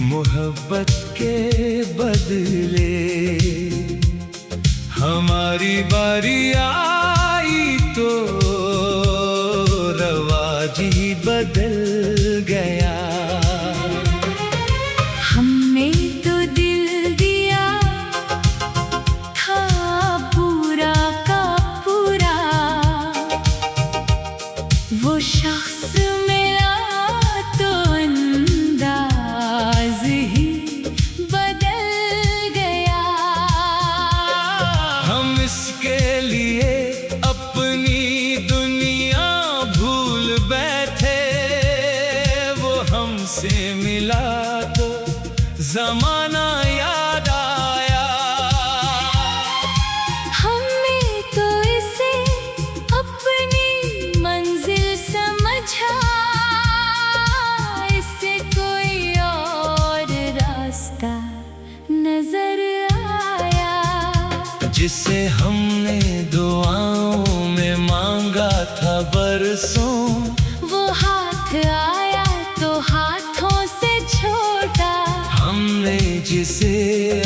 मोहब्बत के बदले हमारी बारी आई तो रवाज ही बदल गया। हमने तो दिल दिया था पूरा का पूरा, वो शख्स मिला तो अंदाज ही बदल गया। हम इसके लिए अपनी दुनिया भूल बैठे, वो हमसे मिला तो जमाना याद आया। हमने तो इसे अपनी मंजिल समझा, इससे कोई और रास्ता नजर आया। जिसे हमने दुआओं में मांगा था बरसों, वो हाथ आया तो हाथों से छोटा। हमने जिसे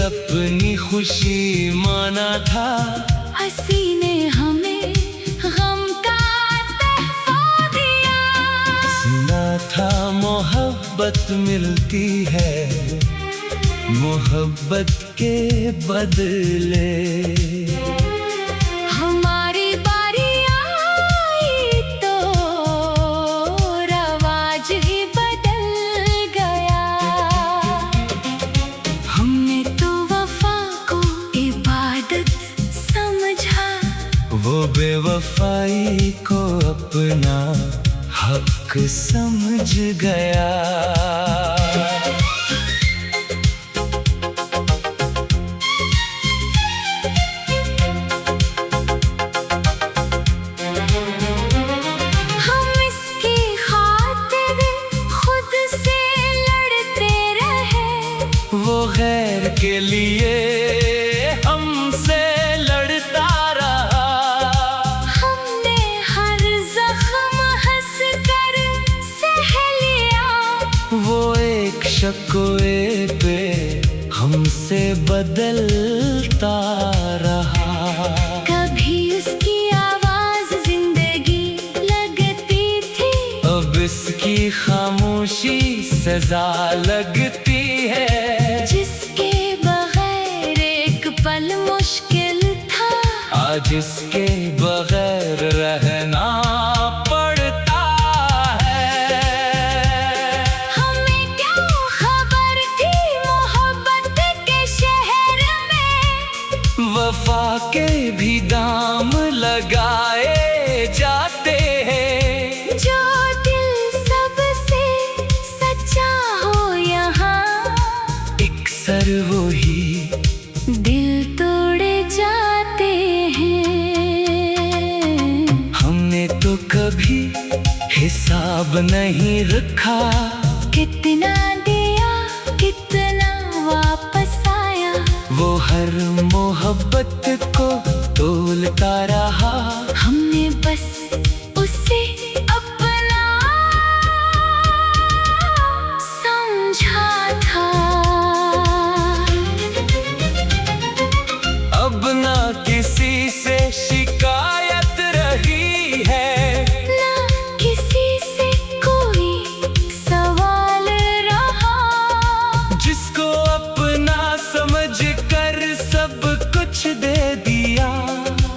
अपनी खुशी माना था, हंसी ने हमें गम का तोहफा दिया। सुना था मोहब्बत मिलती है मोहब्बत के बदले। हमारी बारी आई तो रवाज ही बदल गया। हमने तो वफा को इबादत समझा, वो बेवफाई को अपना हक समझ गया। हम इसकी खातिर खुद से लड़ते रहे, वो गैर के लिए हमसे लड़ता रहा। हमने हर जख्म हंस कर सह लिया। वो एक शक्वे पे हमसे बदलता रहा। कभी उसकी आवाज जिंदगी लगती थी, अब इसकी खामोशी सजा लगती है। जिसके बगैर एक पल मुश्किल था, आज इसके बगैर रहना पड़ता है। हमें क्या खबर थी मोहब्बत के शहर में, वफा के भी दाम लगाए जाते हैं। जो दिल सबसे सच्चा हो यहाँ, अक्सर वही दिल तोड़े जाते हैं। हमने तो कभी हिसाब नहीं रखा, कितना दिया कितना वापस आया। वो हर मोहब्बत को तोलता रहा। हमने बस उसे अपना समझा था। अब ना किसी से शिकायत रही है, ना किसी से कोई सवाल रहा। जिसको अपना समझ कर सब कुछ दे दिया।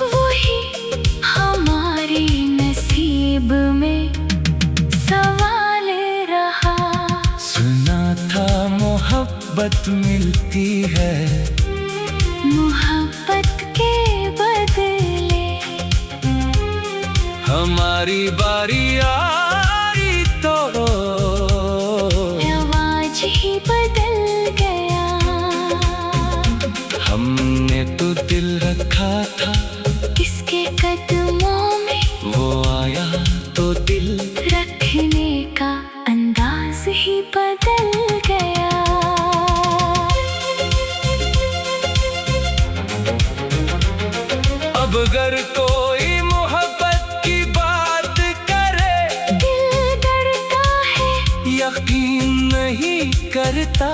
वही हमारी नसीब में सवाल रहा। सुना था मोहब्बत मिलती है मोहब्बत के बदले हमारी बारी आई तो रवाज ही बदल गया। हमने तो दिल रखा था किसके कदमों में, वो आया तो दिल रखने का अंदाज ही बदल गया। अब अगर कोई मोहब्बत की बात करे, दिल डरता है यकीन नहीं कर करता।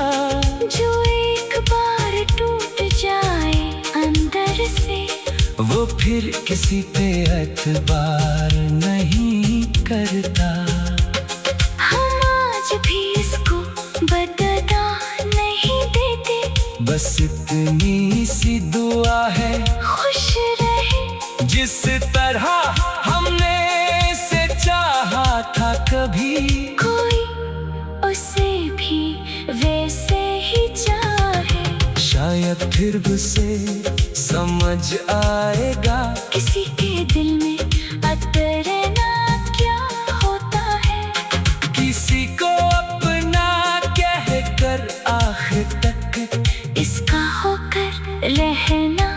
जो एक बार टूट जाए अंदर से, वो फिर किसी पे एतबार नहीं करता। हम आज भी इसको बदला नहीं देते, बस इतनी सी दुआ है खुश रहे। जिस तरह हमने इसे चाहा था, कभी कोई उसे भी वैसे ही चाहे। शायद फिर उसे समझ आएगा किसी के दिल में अतरना क्या होता है। किसी को अपना कह कर आखिर तक इसका होकर रहना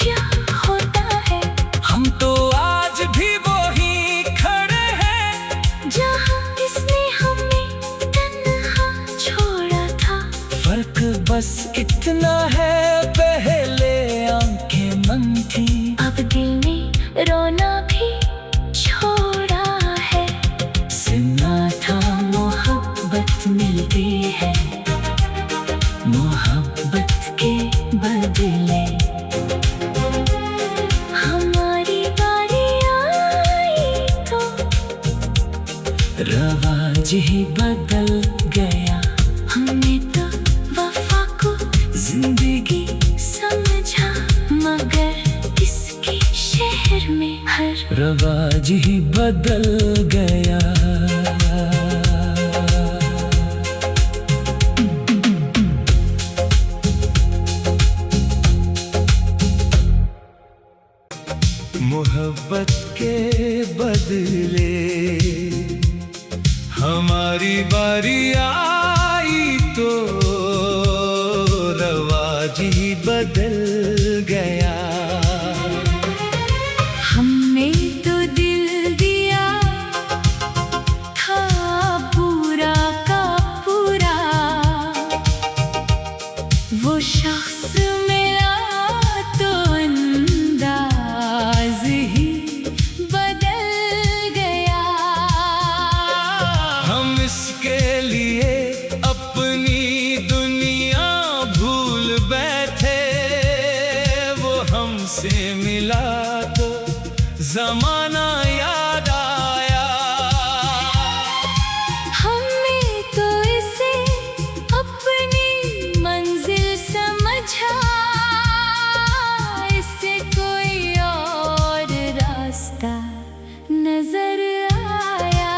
क्या होता है। हम तो आज भी वही खड़े हैं जहाँ इसने हमें तन्हा छोड़ा था। फर्क बस इतना है, पहले आंखें बंद थी, अब दिल ने रोना भी छोड़ा है। सुना था मोहब्बत मिलती है, मोहब्बत के बदले। हमारी बारी आई तो रवाज ही बदल गया। हमने तो वफा को जिंदगी समझा, मगर इसके शहर में हर रवाज ही बदल गया। मोहब्बत के बदले हमारी बारी आई तो रवाज ही बदल गया। हमने तो दिल दिया था पूरा का पूरा, वो शख्स मिला तो अंदाज ही बदल गया। हम इसके लिए अपनी दुनिया भूल बैठे, वो हमसे मिला तो जमाना याद आया। हमने तो इसे अपनी मंजिल समझा, इससे कोई और रास्ता नजर आया।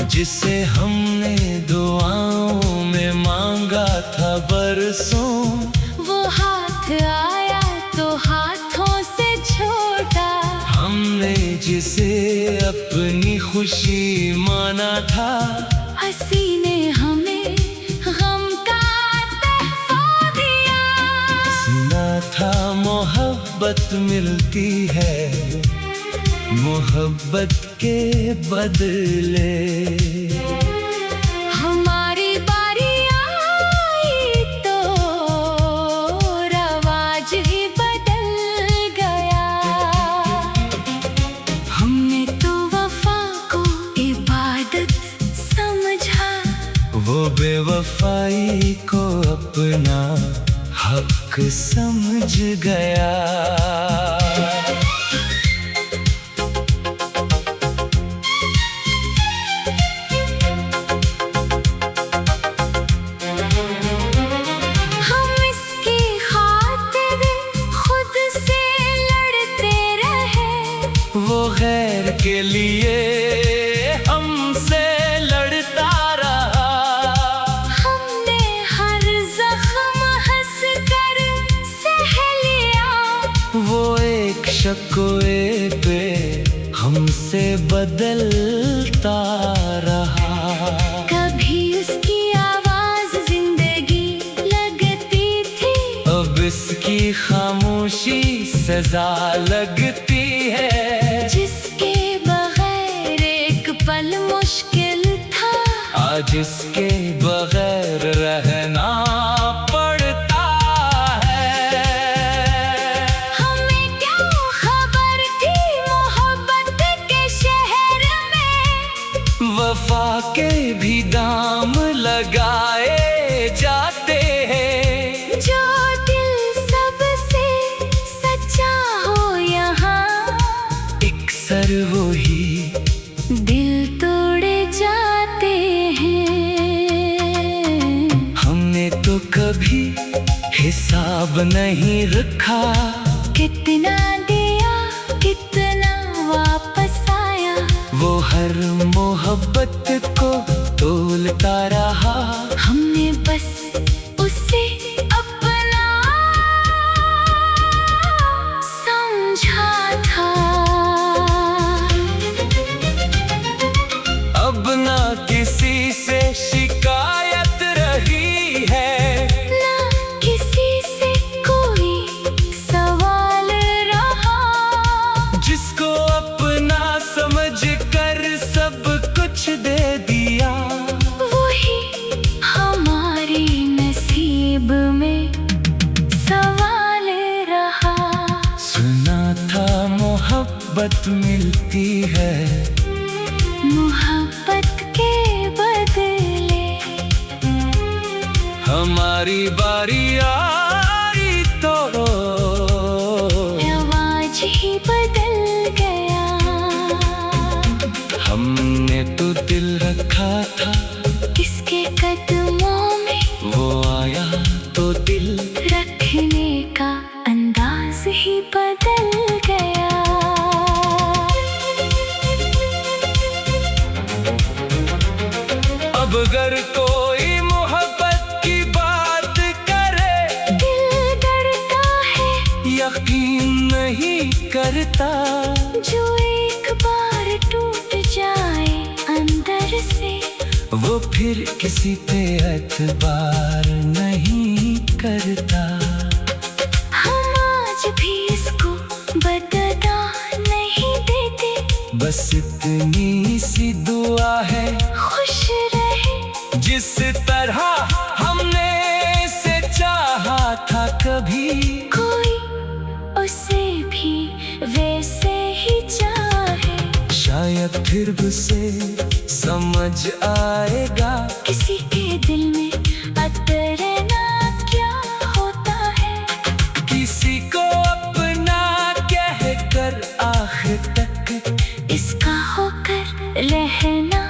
जिसे हमने दुआओं में मांगा था बरसों, वो हाथ आया तो हाथों से छोटा। हमने जिसे अपनी खुशी माना था, हंसी ने हमें गम का तोहफा दिया। सुना था मोहब्बत मिलती है, मोहब्बत के बदले। हमारी बारी आई तो रवाज ही बदल गया। हमने तो वफा को इबादत समझा, वो बेवफाई को अपना हक समझ गया। हम इसकी खातिर खुद से लड़ते रहे, वो गैर के लिए हमसे लड़ता रहा। हमने हर जख्म हंस कर सह लिया। वो एक शक्वे पे हमसे बदलता रहा। कभी उसकी आवाज जिंदगी लगती थी, अब इसकी खामोशी सजा लगती है। जिसके बगैर एक पल मुश्किल था, आज इसके बगैर रहना पड़ता है। हमें क्या खबर थी मोहब्बत के शहर में, वफा के भी दाम लगाए कभी हिसाब नहीं रखा। कितना दिया कितना वापस आया, वो हर मोहब्बत को तोलता रहा। हमने बस उसे अपना समझा था। अब ना किसी से शिकायत रही है, ना किसी से कोई सवाल रहा। जिसको अपना समझ कर सब कुछ दे दिया। वही हमारे नसीब में सवाल रहा। सुना था मोहब्बत मिलती है, मोहब्बत के बदले। हमारी बारी आई तो आवाज ही बदल गया। हमने तो दिल रखा था किसके कदमों में, वो आया तो दिल रखने का अंदाज ही बदल गया। अब अगर कोई मोहब्बत की बात करे, दिल डरता है, यकीन नहीं करता। जो एक बार टूट जाए अंदर से, वो फिर किसी पे एतबार नहीं करता। हम आज भी इसको बदला नहीं देते। बस इतनी सी दुआ है, खुश रहे जिस तरह हमने इसे चाहा था कभी। कोई उसे भी वैसे ही चाहे। शायद फिर उसे समझ आएगा, किसी के दिल में अतरना क्या होता है। किसी को अपना कह कर आखिर तक इसका होकर रहना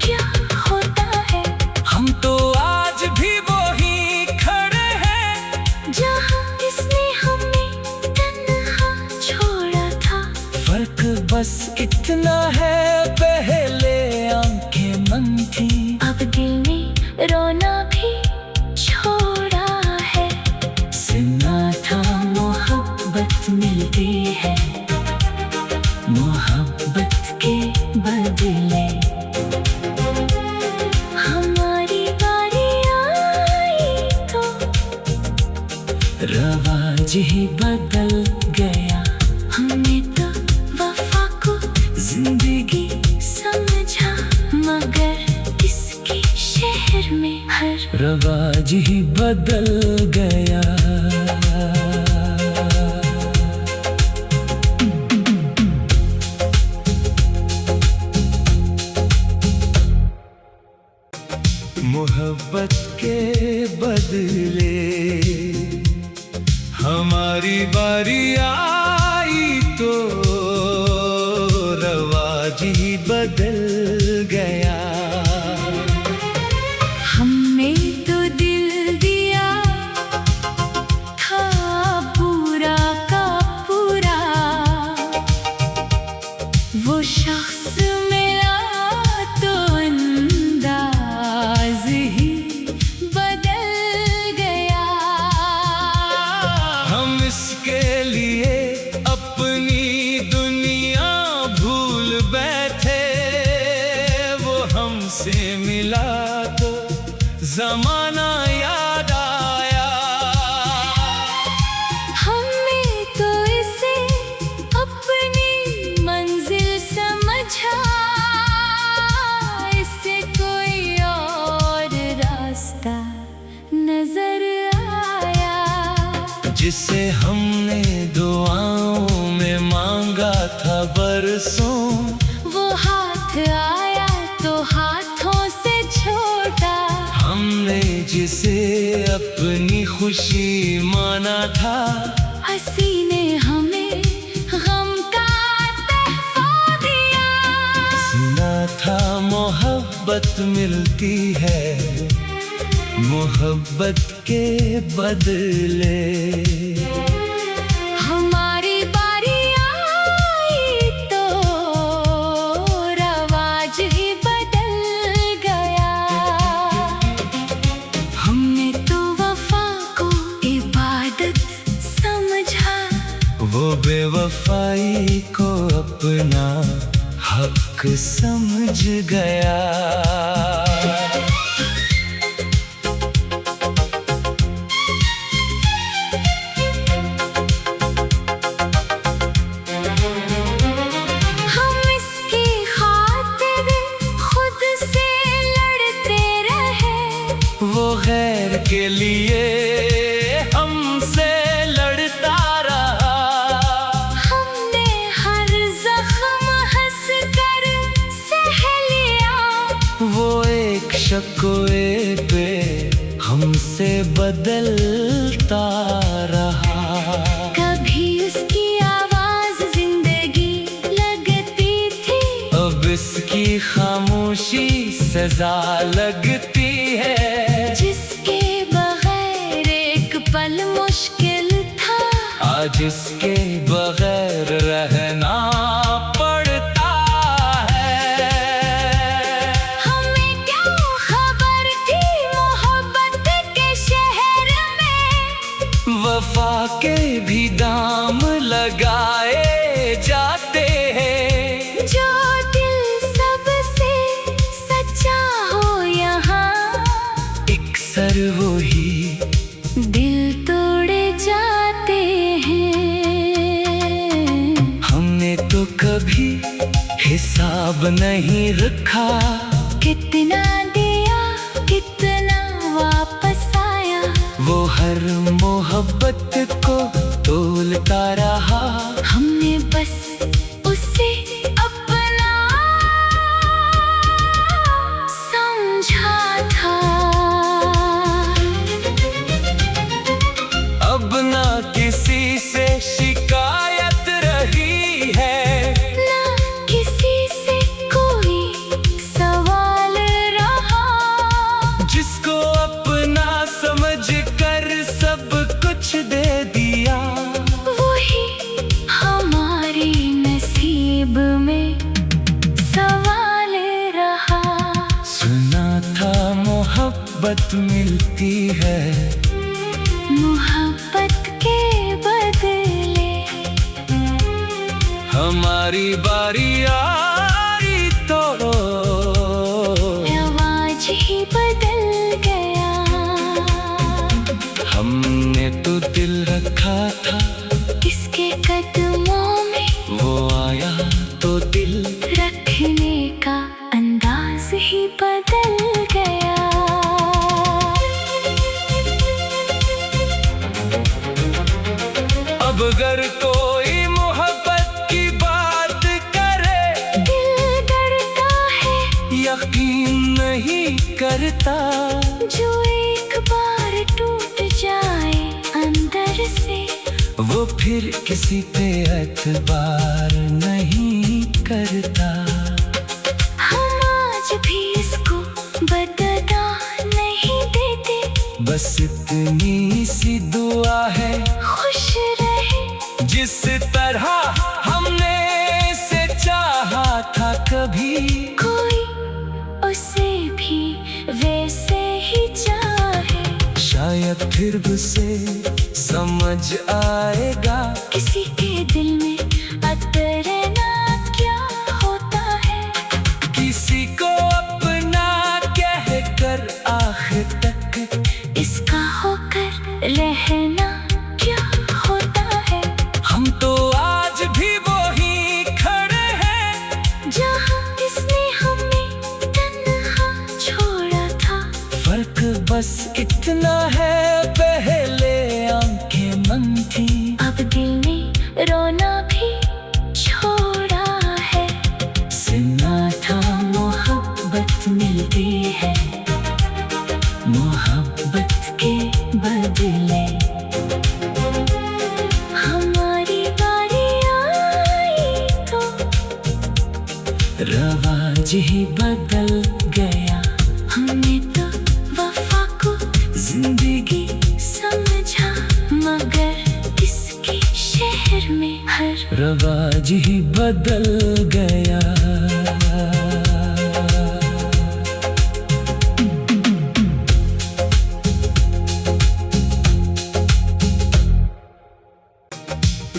क्या होता है। हम तो आज भी वही खड़े हैं, जहाँ इसने हमें तन्हा छोड़ा था। फर्क बस इतना है, पहले आंखें बंद थी, अब दिल ने रोना भी छोड़ा है। सुना था मोहब्बत मिलती है, मोहब्बत के बदले। हमारी बारी आई तो रवाज ही बदल गया। हमने तो वफा को जिंदगी समझा, मगर इसके शहर में हर रवाज ही बदल गया। मोहब्बत के बदले हमारी बारी आई तो रवाज ही बदल गया। हमने तो दिल दिया था पूरा का पूरा। वो शख्स मिला तो अंदाज ही बदल गया। हम इसके लिए अपनी दुनिया भूल बैठे, वो हमसे मिला तो जमाना याद आया। हमने तो इसे अपनी मंजिल समझा, इससे कोई और रास्ता नजर आया। जिसे हमने दुआओं में मांगा था बरसों, वो हाथ आया तो हाथों से छोटा। हमने जिसे अपनी खुशी माना था, हंसी ने हमें गम का तोहफा दिया। सुना था मोहब्बत मिलती है, मोहब्बत के बदले। हमारी बारी आई तो रवाज ही बदल गया। हमने तो वफा को इबादत समझा, वो बेवफाई को अपना हक समझ गया। हम इसकी खातिर खुद से लड़ते रहे, वो गैर के लिए हमसे लड़ता रहा। हमने हर जख्म हंस कर सह लिया, वो एक शकोए पे हमसे बदलता रहा। कभी उसकी आवाज जिंदगी लगती थी, अब इसकी खामोशी सजा लगती है। जिसके बगैर एक पल मुश्किल था, आज इसके बगैर रहना पड़ता है। हमें क्या खबर थी मोहब्बत के शहर में, वफा के भी दाम लगाए जाते हैं। जो दिल सबसे सच्चा हो यहाँ, अक्सर वही दिल तोड़े जाते हैं। हमने तो कभी हिसाब नहीं रखा, कितना दिया कितना वापस आया, वो हर मोहब्बत को तोलता रहा। हमने बस उसे अपना समझा था। अब ना किसी से शिकायत रही है, ना किसी से कोई सवाल रहा, जिसको अपना समझ कर सब कुछ दे दिया। वही हमारी नसीब में सवाल रहा। सुना था मोहब्बत मिलती है, मोहब्बत के बदले। हमारी बारी आई तो रवाज ही बदल गया। हमने तो दिल रखा था, किसके कदमों में वो आया तो दिल रखने का अंदाज ही बदल गया। अब अगर कोई मोहब्बत की बात करे, दिल डरता है, यकीन नहीं करता। जो एक बार टूट जाए अंदर से, वो फिर किसी पे एतबार नहीं करता। हम आज भी इसको बदला नहीं देते, बस इतनी सी दुआ है, खुश रहे जिस तरह हमने इसे चाहा था कभी। कोई उसे भी वैसे ही चाहे। शायद फिर उसे समझ आएगा, किसी के दिल में अतरना क्या होता है, किसी को अपना कह कर आखिर तक इसका होकर रहना क्या होता है। हम तो आज भी वही खड़े हैं, जहाँ इसने हमें तन्हा छोड़ा था। फर्क बस इतना है, पहले आंखें मन थी, अब दिल ने रोना भी छोड़ा है। सुना था मोहब्बत मिलती है, मोहब्बत के बदले। हमारी बारी आई तो रवाज ही बदल गया। हमने तो वफा को रवाज ही बदल गया।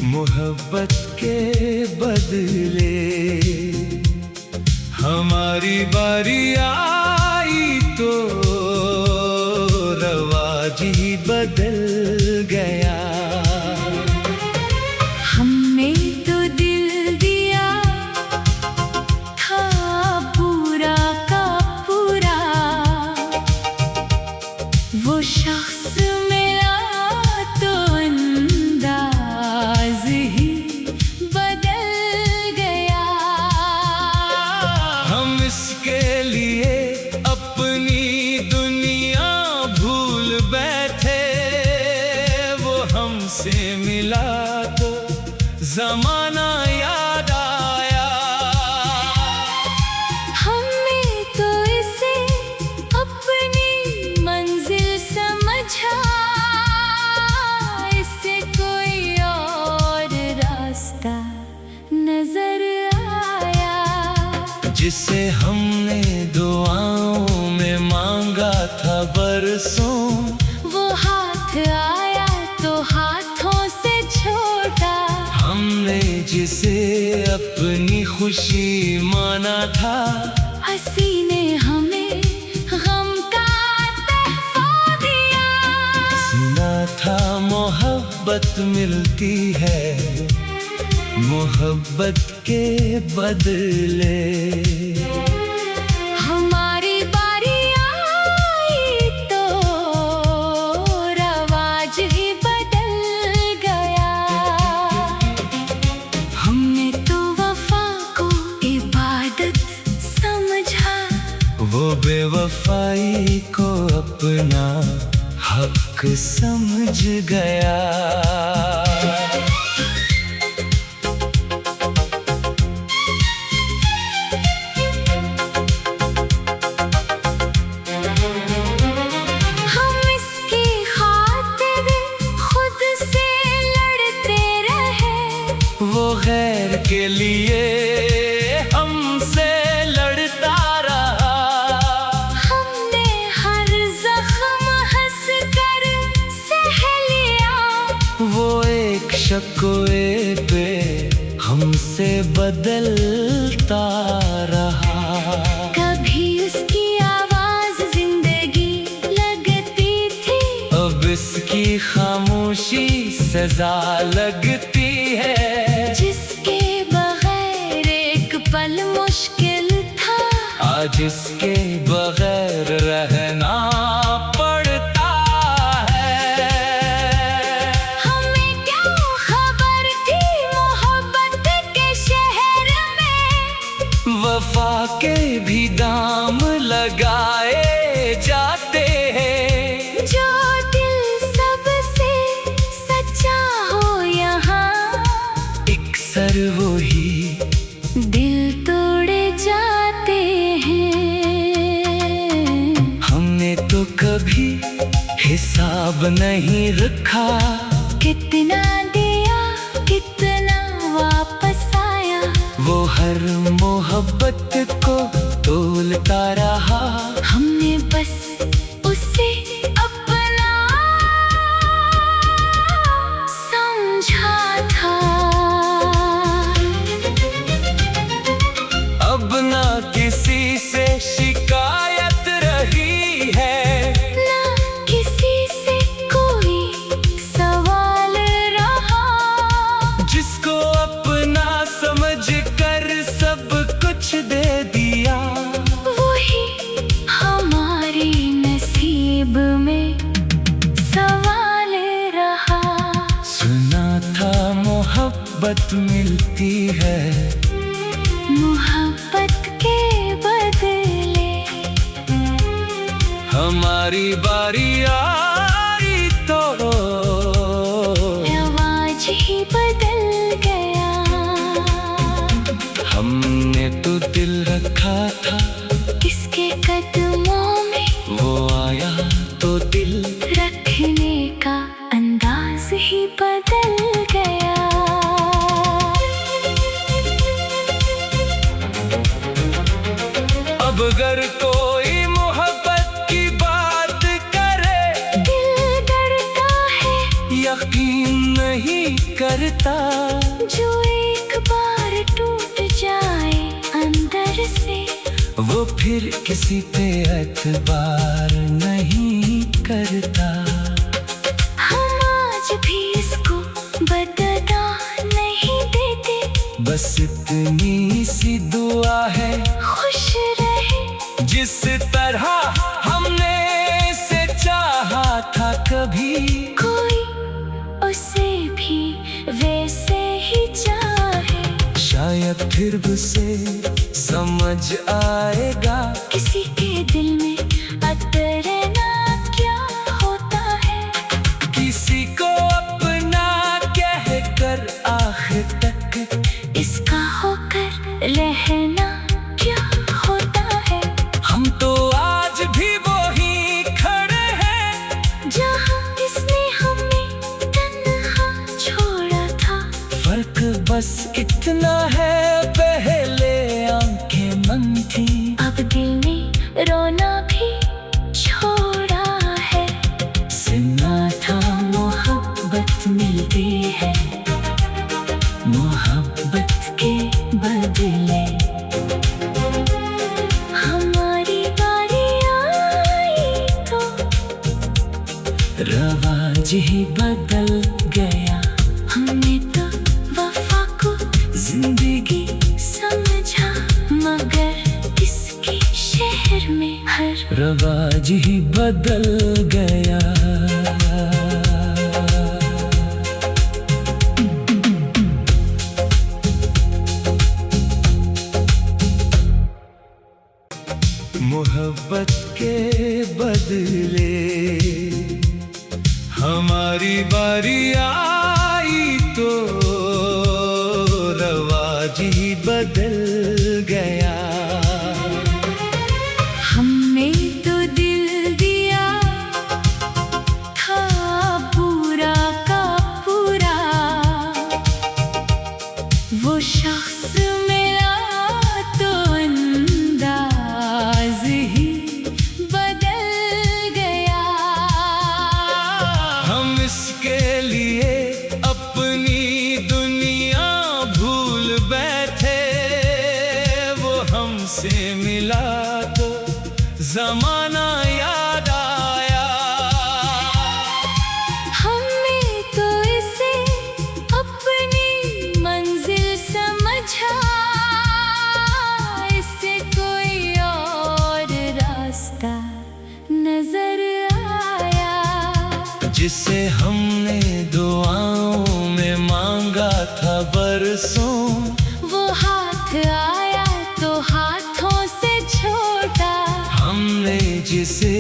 मोहब्बत के बदले हमारी बारी आई तो रवाज ही बदल गया। हमने तो दिल दिया था पूरा का पूरा, वो शख्स मिला तो अंदाज ही बदल गया। हम इसके लिए अपनी दुनिया भूल बैठे, वो हमसे मिला तो जमाना याद आया। हमने तो इसे अपनी मंजिल समझा, इससे कोई और रास्ता नजर आया। जिसे हमने दुआओं में मांगा था बरसों, वो हाथ आया तो हाथों से छोटा। हमने जिसे अपनी खुशी माना था, हंसी ने हमें गम का तोहफा दिया। सुना था मोहब्बत मिलती है मोहब्बत के बदले। हमारी बारी आई तो रवाज ही बदल गया। हमने तो वफा को इबादत समझा, वो बेवफाई को अपना हक समझ गया। हम इसकी खातिर खुद से लड़ते रहे, वो गैर के लिए हमसे लड़ता रहा। हमने हर जख्म हंस कर सह लिया। वो एक शक्वे पे हमसे बदलता रहा। कभी उसकी आवाज जिंदगी लगती थी, अब इसकी खामोशी सजा लगती है। जिसके बगैर एक पल मुश्किल था, आज इसके बगैर रहना पड़ता है। हमें क्या खबर थी मोहब्बत के शहर में, वफा के भी दाम लगाए जाते हैं। जो दिल सबसे सच्चा हो यहाँ, अक्सर वही दिल तोड़े जाते हैं। हमने तो कभी हिसाब नहीं रखा, कितना दिया कितना वापस आया। वो हर मोहब्बत को तोलता रहा। हमने बस उसे अपना समझा था। अब ना किसी से शिकायत रही है, ना किसी से कोई सवाल रहा। जिसको अपना समझ कर सब कुछ दे दिया। वही हमारी नसीब में सवाल रहा। सुना था मोहब्बत मिलती है मोहब्बत के बदले। हमारी बारी आई तो रवाज ही बदल गया। हमने तो दिल रखा था किसके कदमों में, वो आया तो दिल रखने का अंदाज ही बदल गया। अगर कोई मोहब्बत की बात करे, दिल डरता है, यकीन नहीं करता। जो एक बार टूट जाए अंदर से, वो फिर किसी पे एतबार नहीं करता। हम आज भी इसको बदला नहीं देते, बस इतनी सी दुआ है, खुश रहे। जिस तरह हमने इसे चाहा था कभी, कोई उसे भी वैसे ही चाहे। शायद फिर उसे समझ आएगा, किसी के दिल में अतरना क्या होता है। किसी को अपना कह कर आखिर तक इसका होकर रहना क्या होता है। हम तो आज भी वही खड़े हैं, जहाँ इसने हमें तन्हा छोड़ा था। फर्क बस इतना है, पहले आंखें मन थी, अब दिल ने रोना भी छोड़ा है। सुना था मोहब्बत मिलती है, मोहब्बत के बदले। हमारी बारी आई तो रवाज ही बदल गया, हमने तो वफा को जिंदगी समझा, मगर इसके शहर में हर रवाज ही बदल गया। मोहब्बत के बदले हमारी बारी आई तो रवाज ही बदल गया। हमने तो दिल दिया था पूरा का पूरा, वो शख्स मिला तो अंदाज ही बदल गया। हम इसके लिए अपनी दुनिया भूल बैठे, वो हमसे मिला तो जमाना याद आया। हमने तो इसे अपनी मंजिल समझा, इससे कोई और रास्ता नजर आया। जिसे हमने दुआओं में मांगा था बरसों, वो हाथ आया तो हाथों से छोटा। हमने जिसे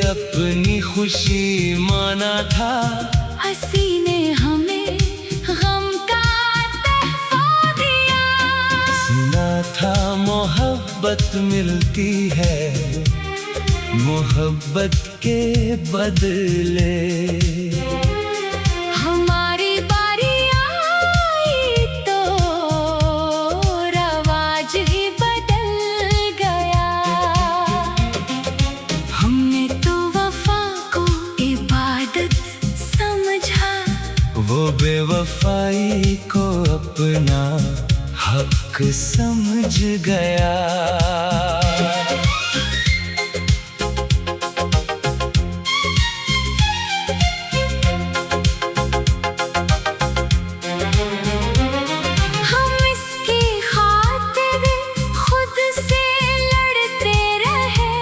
अपनी खुशी माना था, हंसी ने हमें गम का तोहफा दिया। सुना था मोहब्बत मिलती है, मोहब्बत के बदले। हमारी बारी आई तो रवाज ही बदल गया। हमने तो वफा को इबादत समझा, वो बेवफाई को अपना हक समझ गया। हम इसकी खातिर खुद से लड़ते रहे,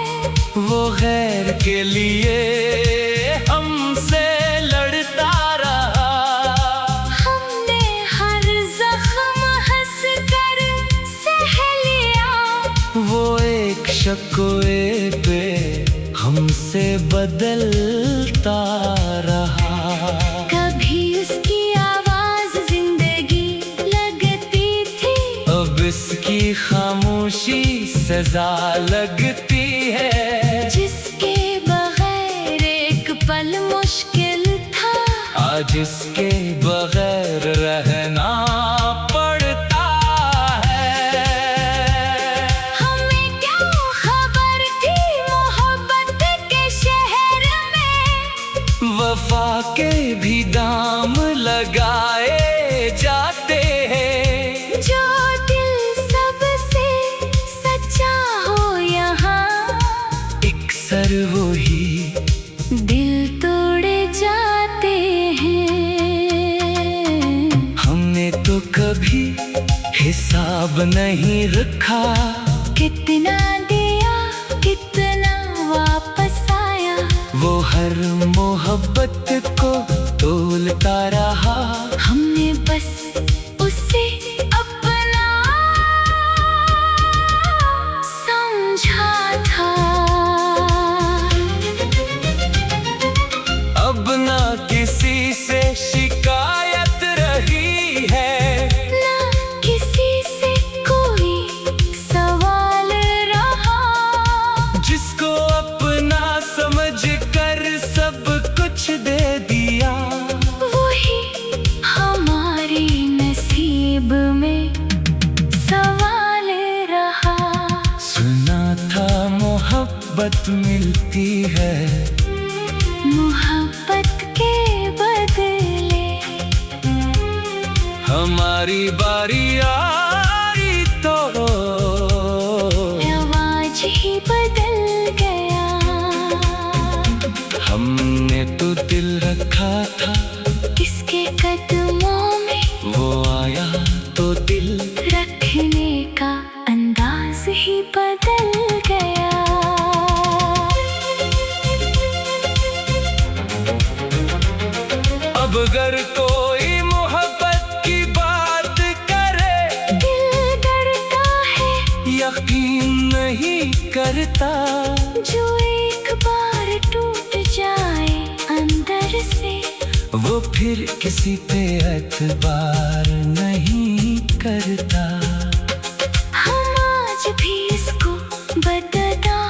वो गैर के लिए हमसे लड़ता रहा। हमने हर जख्म हंस कर सह लिया। वो एक शक्वे पे हमसे बदलता रहा। कभी उसकी आवाज जिंदगी लगती थी, अब इसकी खामोशी सजा लगती है। जिसके बगैर एक पल मुश्किल था, आज इसके बगैर रहना पड़ता है। हमें क्या खबर वफा के भी दाम लगाए जाते हैं। जो दिल सबसे सच्चा हो यहाँ, अक्सर वही दिल तोड़े जाते हैं। हमने तो कभी हिसाब नहीं रखा, कितना दिया कितना वापस आया। वो हर मोहब्बत को तोलता रहा। हमने बस उसे अपना समझा था। अब ना किसी से शिकायत रही है, ना किसी से कोई सवाल रहा। जिसको अपना समझ कर सब कुछ दे दिया, वही हमारी नसीब में सवाल रहा। सुना था मोहब्बत मिलती है, मोहब्बत के बदले हमारी बारी आई तो आवाज ही बदल गया। हमने तो दिल रखा था, किसके कदमों में वो आया तो दिल रखने का अंदाज ही बदल गया। अब अगर कोई मोहब्बत की बात करे, दिल डरता है, यकीन नहीं करता। जो एक बार टूट जाए अंदर से, वो फिर किसी पे एतबार नहीं करता। हम आज भी इसको बदला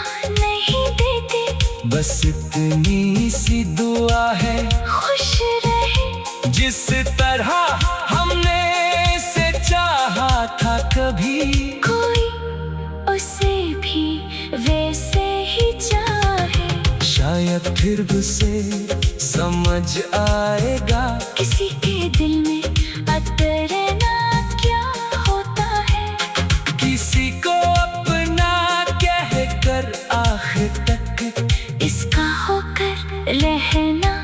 नहीं देते। बस इतनी सी दुआ है, खुश रहे जिस तरह हमने इसे चाहा था कभी, कोई उसे भी वैसे ही चाहे। शायद फिर उसे समझ आएगा। किसी के दिल में अतरना क्या होता है, किसी को अपना कह कर आखिर तक इसका होकर रहना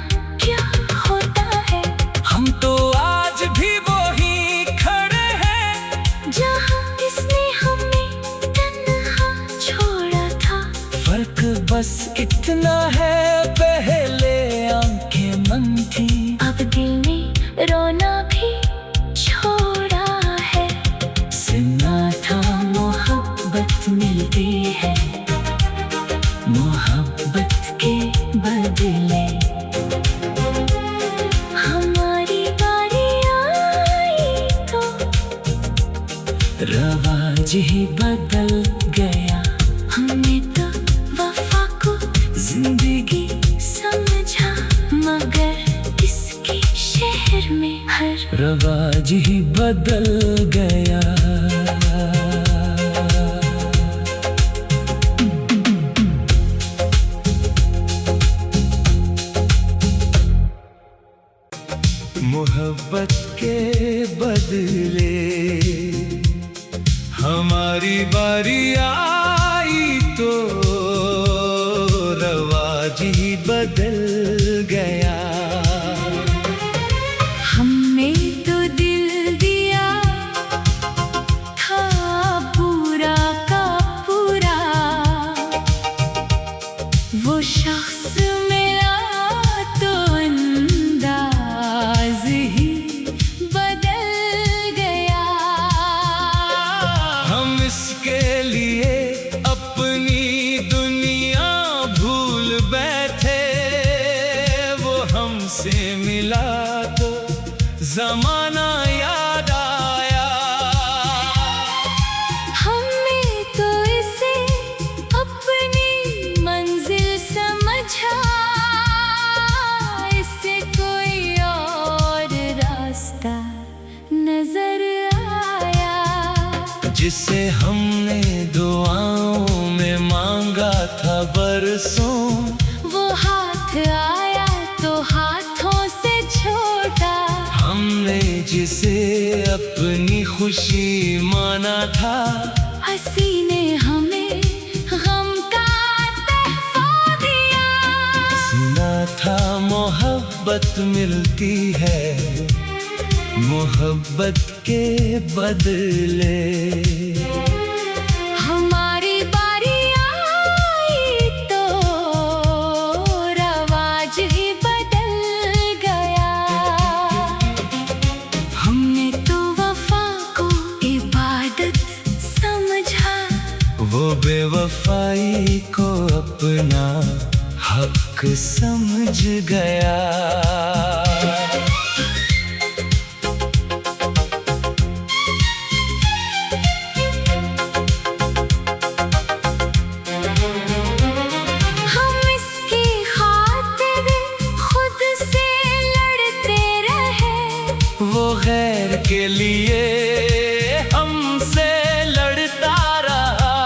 क्या होता है। हम तो आज भी वही खड़े हैं, जहाँ इसने हमें तन्हा छोड़ा था। फर्क बस इतना है, पहले आंखें बंद थी, अब दिल ने रोना भी छोड़ा है। सुना था मोहब्बत मिलती है, मोहब्बत के बदले हमारी बारी आई तो रवाज ही बदल गया। हमने तो वफा को जिंदगी समझा, मगर इसके शहर में हर रवाज ही बदल गया। मोहब्बत के बदले हमारी बारी आई तो रवाज ही बदल गया। हमने तो दिल दिया था पूरा का पूरा। वो शख्स मिला तो अंदाज ही बदल गया। हम इसके लिए अपनी दुनिया भूल बैठे, वो हमसे मिला तो जमाना याद आया। हमने तो इसे अपनी मंजिल समझा, इससे कोई और रास्ता नजर आया। जिसे हमने दुआओं में मांगा था बरसों, वो हाथ आया तो हाथों से छोटा, हमने जिसे अपनी खुशी माना था, हंसी ने हमें गम का तोहफा दिया। सुना था मोहब्बत मिलती है मोहब्बत के बदले। हमारी बारी आई तो रवाज ही बदल गया। हमने तो वफा को इबादत समझा, वो बेवफाई को अपना हक समझ गया। हम इसकी खातिर खुद से लड़ते रहे, वो गैर के लिए हमसे लड़ता रहा।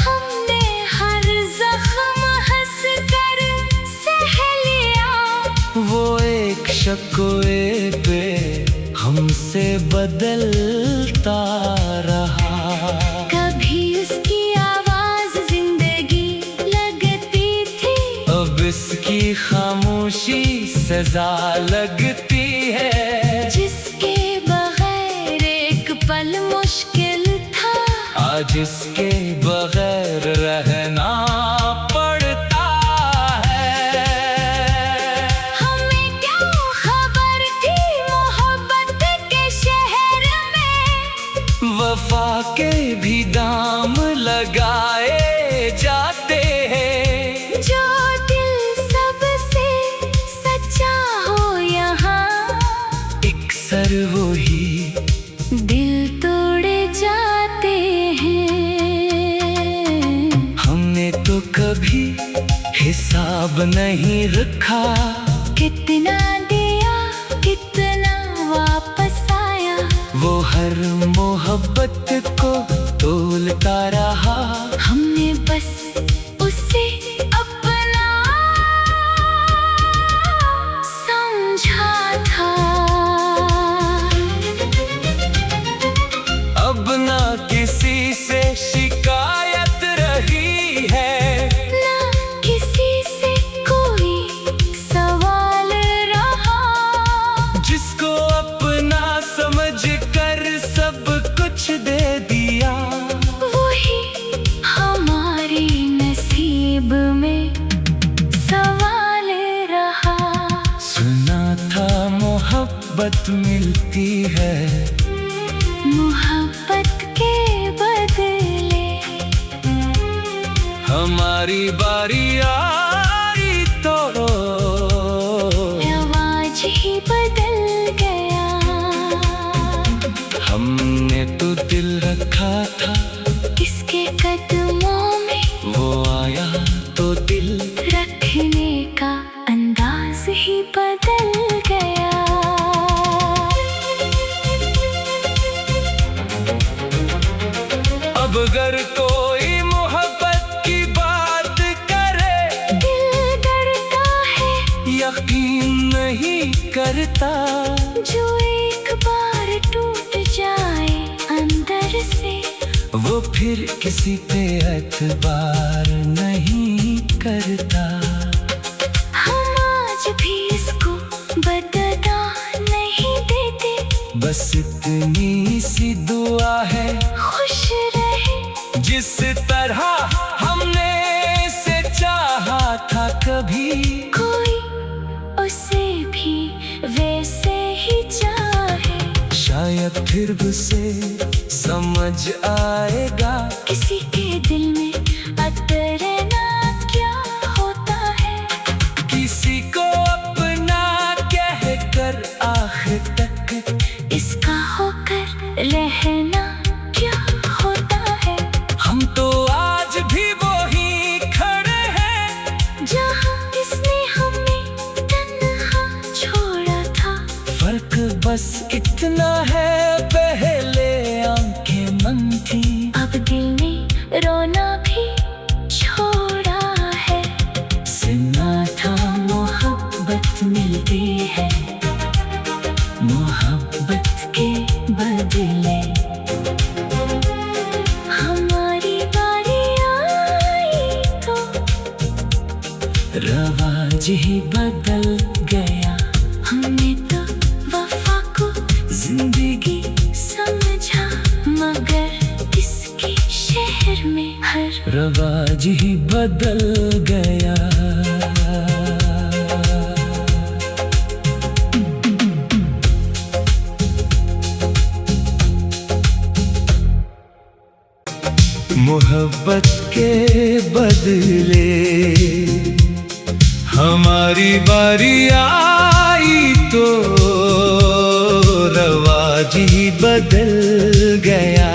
हमने हर जख्म हंस कर सह लिया। वो एक शक्वे पे हमसे बदलता रहा। कभी उसकी आवाज जिंदगी लगती थी, अब इसकी खामोशी सजा लगती है। जिसके बगैर एक पल मुश्किल था, आज इसके बगैर रहना पड़ता है। हमें क्या खबर थी मोहब्बत के शहर में, वफा के भी दाम लगाए जाते हैं। जो दिल सबसे सच्चा हो यहाँ, अक्सर वही दिल तोड़े जाते हैं। हमने तो कभी हिसाब नहीं रखा, कितना दिया कितना वापस आया। वो हर मोहब्बत को तोलता रहा। हमने बस उसे अपना समझा था। अब ना किसी से शिकायत रही है, ना किसी से कोई सवाल रहा। जिसको अपना समझ कर सब कुछ दे दिया। वही हमारी नसीब में सवाल रहा। सुना था मोहब्बत मिलती है मोहब्बत के बदले। हमारी बारी आई तो आवाज ही बदल गया। हमने तो दिल रखा था, किसके कदमों में वो आया तो दिल रखने का अंदाज ही बदल गया। अब अगर कोई मोहब्बत की बात करे, दिल डरता है यकीन नहीं करता। जो एक बार टूट जाए अंदर से, वो फिर किसी पे एतबार नहीं करता। हम आज भी इसको बदला नहीं देते। बस इतनी सी दुआ है, खुश रहे जिस तरह हमने इसे चाहा था कभी। कोई उसे भी वैसे ही चाहे। शायद फिर उसे समझ आएगा किसी के दिल में अतरना क्या होता है। किसी को अपना कहकर आखिर तक इसका होकर रहना क्या होता है। हम तो आज भी वही खड़े हैं जहाँ इसने हमें तन्हा छोड़ा था। फर्क बस इतना है, पहले आंखें बंद थी, अब दिल ने रोना भी छोड़ा है। सुना था मोहब्बत बदल गया। मोहब्बत के बदले हमारी बारी आई तो रवाज ही बदल गया।